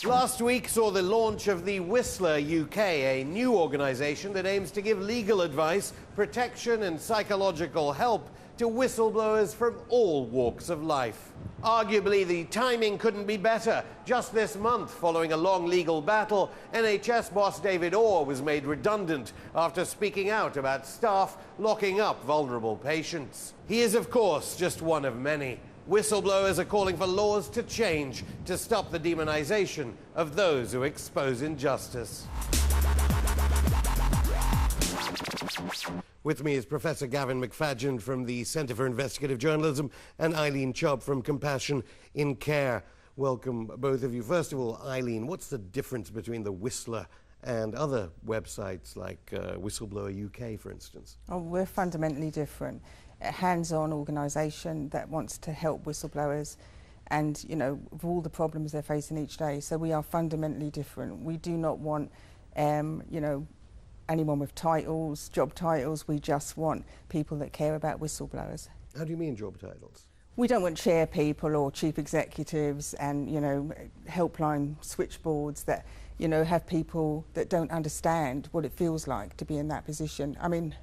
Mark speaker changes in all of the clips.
Speaker 1: Last week saw the launch of the Whistler UK, a new organisation that aims to give legal advice, protection and psychological help to whistleblowers from all walks of life. Arguably, the timing couldn't be better. Just this month, following a long legal battle, NHS boss David Orr was made redundant after speaking out about staff locking up vulnerable patients. He is, of course, just one of many. Whistleblowers are calling for laws to change to stop the demonization of those who expose injustice. With me is Professor Gavin Mcfadgen from the Centre for Investigative Journalism and Eileen Chubb from Compassion in Care. Welcome, both of you. First of all, Eileen, what's the difference between the Whistler and other websites like Whistleblower UK, for instance?
Speaker 2: Oh, we're fundamentally different. A hands-on organisation that wants to help whistleblowers and, you know, with all the problems they're facing each day. So we are fundamentally different. We do not want, you know, anyone with titles, job titles. We just want people that care about whistleblowers.
Speaker 1: How do you mean job titles?
Speaker 2: We don't want chair people or chief executives and, you know, helpline switchboards that, you know, have people that don't understand what it feels like to be in that position. I mean,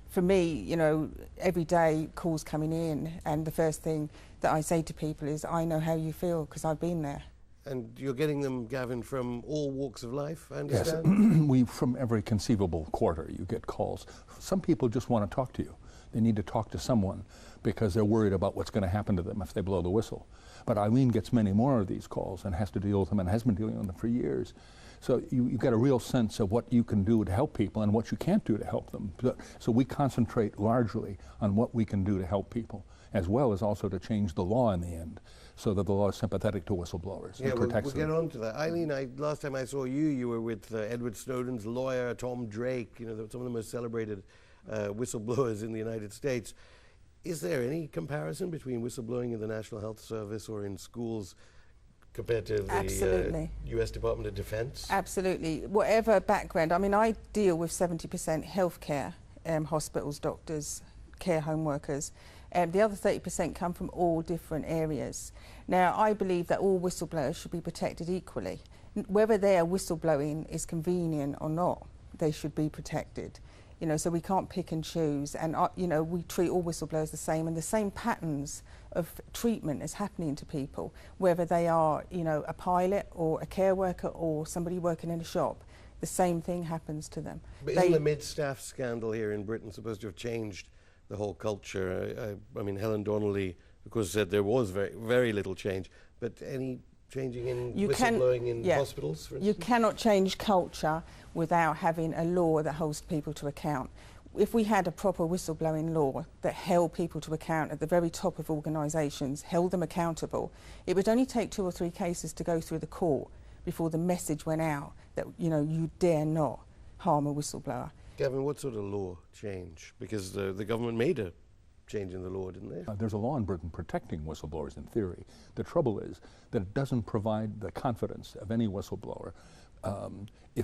Speaker 2: for me, you know, every day calls coming in, and the first thing that I say to people is, I know how you feel because I've been there.
Speaker 1: And you're getting them, Gavin, from all walks of life, I understand?
Speaker 3: Yes, we, from every conceivable quarter, you get calls. Some people just want to talk to you. They need to talk to someone because they're worried about what's going to happen to them if they blow the whistle. But Eileen gets many more of these calls and has to deal with them and has been dealing with them for years. So you get a real sense of what you can do to help people and what you can't do to help them. So we concentrate largely on what we can do to help people, as well as also to change the law in the end, so that the law is sympathetic to whistleblowers and protects them.
Speaker 1: We'll get on to that. Eileen, last time I saw you, you were with Edward Snowden's lawyer, Tom Drake, you know, some of the most celebrated whistleblowers in the United States. Is there any comparison between whistleblowing in the National Health Service or in schools compared to the US Department of Defense?
Speaker 2: Absolutely. Whatever background. I mean, I deal with 70% healthcare, hospitals, doctors, care home workers. The other 30% come from all different areas. Now, I believe that all whistleblowers should be protected equally. Whether their whistleblowing is convenient or not, they should be protected. You know, so we can't pick and choose, and you know, we treat all whistleblowers the same, and the same patterns of treatment is happening to people, whether they are, you know, a pilot or a care worker or somebody working in a shop. The same thing happens to them.
Speaker 1: But isn't the mid-staff scandal here in Britain supposed to have changed the whole culture? I mean, Helen Donnelly, of course, said there was very little change, but any changing in whistleblowing in hospitals, for instance? You cannot
Speaker 2: change culture without having a law that holds people to account. If we had a proper whistleblowing law that held people to account at the very top of organisations, held them accountable, it would only take 2 or 3 cases to go through the court before the message went out that, you know, you dare not harm a whistleblower.
Speaker 1: Gavin, what sort of law change? Because the government made a change in the law, didn't they?
Speaker 3: There's a law in Britain protecting whistleblowers in theory. The trouble is that it doesn't provide the confidence of any whistleblower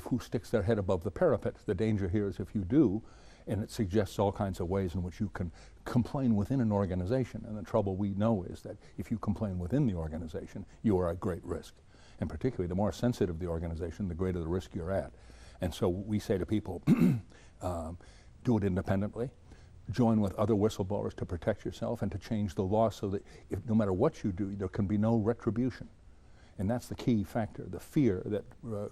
Speaker 3: who sticks their head above the parapet. The danger here is if you do, and it suggests all kinds of ways in which you can complain within an organization. And the trouble we know is that if you complain within the organization, you are at great risk. And particularly, the more sensitive the organization, the greater the risk you're at. And so we say to people, do it independently, join with other whistleblowers to protect yourself and to change the law so that no matter what you do, there can be no retribution. And that's the key factor. The fear that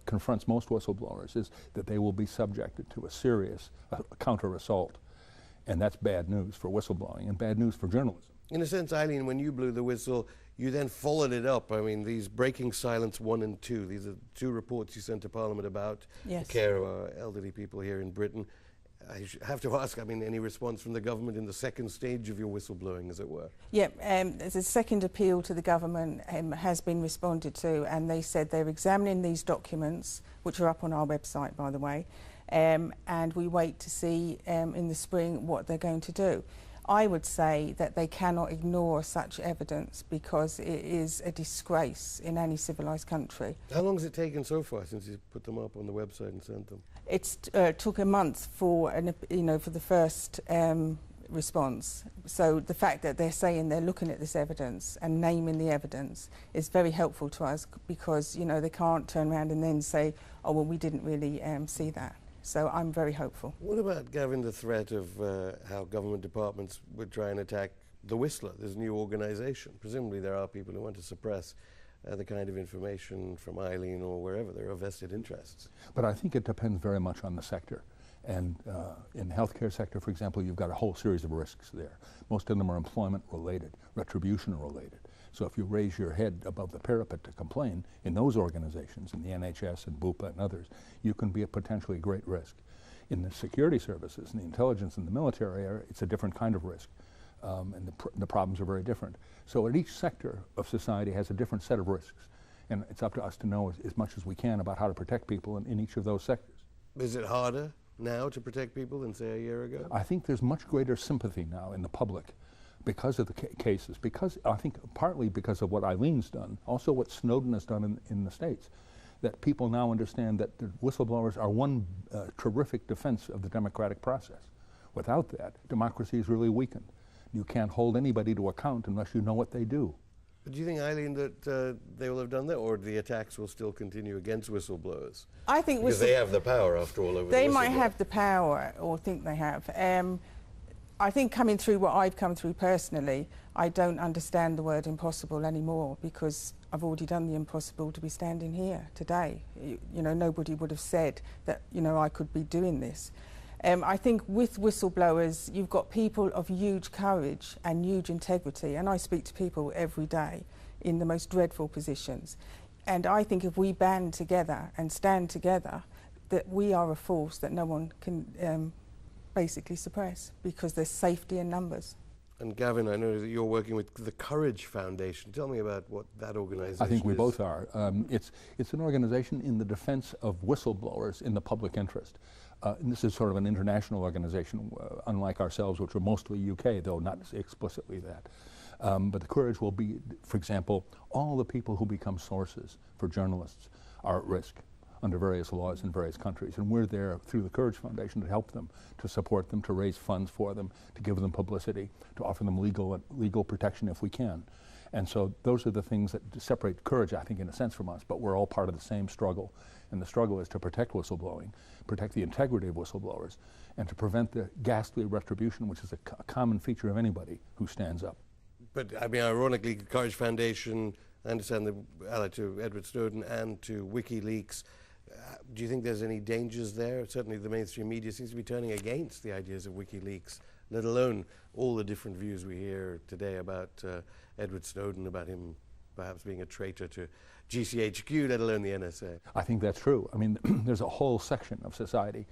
Speaker 3: confronts most whistleblowers is that they will be subjected to a serious counter-assault. And that's bad news for whistleblowing and bad news for journalism.
Speaker 1: In a sense, Eileen, when you blew the whistle, you then followed it up. I mean, these Breaking Silence 1 and 2, these are 2 reports you sent to Parliament about the care of our elderly people here in Britain. I have to ask, I mean, any response from the government in the second stage of your whistleblowing, as it were?
Speaker 2: Yeah, there's a second appeal to the government has been responded to, and they said they're examining these documents, which are up on our website, by the way, and we wait to see in the spring what they're going to do. I would say that they cannot ignore such evidence because it is a disgrace in any civilised country.
Speaker 1: How long has it taken so far since you put them up on the website and sent them?
Speaker 2: It took a month for, for the first response. So the fact that they're saying they're looking at this evidence and naming the evidence is very helpful to us, because, you know, they can't turn around and then say, oh, well, we didn't really see that. So I'm very hopeful.
Speaker 1: What about, Gavin, the threat of how government departments would try and attack the Whistler, this new organisation? Presumably there are people who want to suppress the kind of information from Eileen or wherever. There are vested interests.
Speaker 3: But I think it depends very much on the sector. And in the healthcare sector, for example, you've got a whole series of risks there. Most of them are employment-related, retribution-related. So if you raise your head above the parapet to complain in those organizations, in the NHS and BUPA and others, you can be a potentially great risk. In the security services, in the intelligence and the military area, it's a different kind of risk. And the problems are very different. So at each sector of society has a different set of risks. And it's up to us to know as much as we can about how to protect people in each of those sectors.
Speaker 1: Is it harder now to protect people than, say, a year ago?
Speaker 3: I think there's much greater sympathy now in the public because of the cases, because I think partly because of what Eileen's done, also what Snowden has done in the States, that people now understand that the whistleblowers are one terrific defense of the democratic process. Without that, democracy is really weakened. You can't hold anybody to account unless you know what they do.
Speaker 1: But do you think, Eileen, that they will have done that, or the attacks will still continue against whistleblowers?
Speaker 2: I think
Speaker 1: because they have the power, after all, over
Speaker 2: they
Speaker 1: the
Speaker 2: might have the power, or think they have. I think coming through what I've come through personally, I don't understand the word impossible anymore, because I've already done the impossible to be standing here today. You know, nobody would have said that, you know, I could be doing this. I think with whistleblowers, you've got people of huge courage and huge integrity, and I speak to people every day in the most dreadful positions. And I think if we band together and stand together, that we are a force that no one can basically suppress, because there's safety in numbers.
Speaker 1: And Gavin, I know that you're working with the Courage Foundation. Tell me about what that organization is.
Speaker 3: I think we both are. It's an organization in the defense of whistleblowers in the public interest. And this is sort of an international organization, unlike ourselves, which are mostly UK, though not explicitly that. But the Courage will be, for example, all the people who become sources for journalists are at risk under various laws in various countries. And we're there through the Courage Foundation to help them, to support them, to raise funds for them, to give them publicity, to offer them legal protection if we can. And so those are the things that separate Courage, I think, in a sense, from us, but we're all part of the same struggle. And the struggle is to protect whistleblowing, protect the integrity of whistleblowers, and to prevent the ghastly retribution, which is a common feature of anybody who stands up.
Speaker 1: But, I mean, ironically, the Courage Foundation, I understand, they're allied to Edward Snowden and to WikiLeaks. Do you think there's any dangers there? Certainly the mainstream media seems to be turning against the ideas of WikiLeaks, let alone all the different views we hear today about Edward Snowden, about him perhaps being a traitor to GCHQ, let alone the NSA.
Speaker 3: I think that's true. I mean, there's a whole section of society,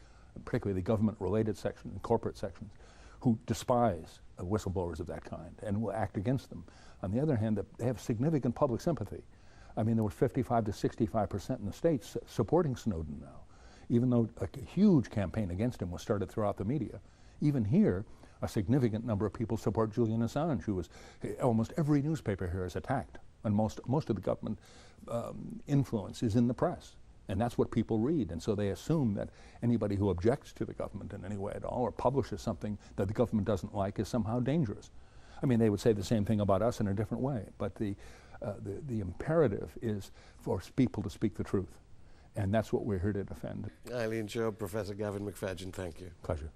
Speaker 3: particularly the government-related section and corporate sections, who despise whistleblowers of that kind and will act against them. On the other hand, they have significant public sympathy. I mean, there were 55 to 65% in the States supporting Snowden now, even though a huge campaign against him was started throughout the media. Even here, a significant number of people support Julian Assange, who was, almost every newspaper here is attacked, and most of the government influence is in the press. And that's what people read, and so they assume that anybody who objects to the government in any way at all or publishes something that the government doesn't like is somehow dangerous. I mean, they would say the same thing about us in a different way, but the imperative is for people to speak the truth, and that's what we're here to defend.
Speaker 1: Eileen, Chubb, Professor Gavin Mcfadgen, thank you.
Speaker 3: Pleasure.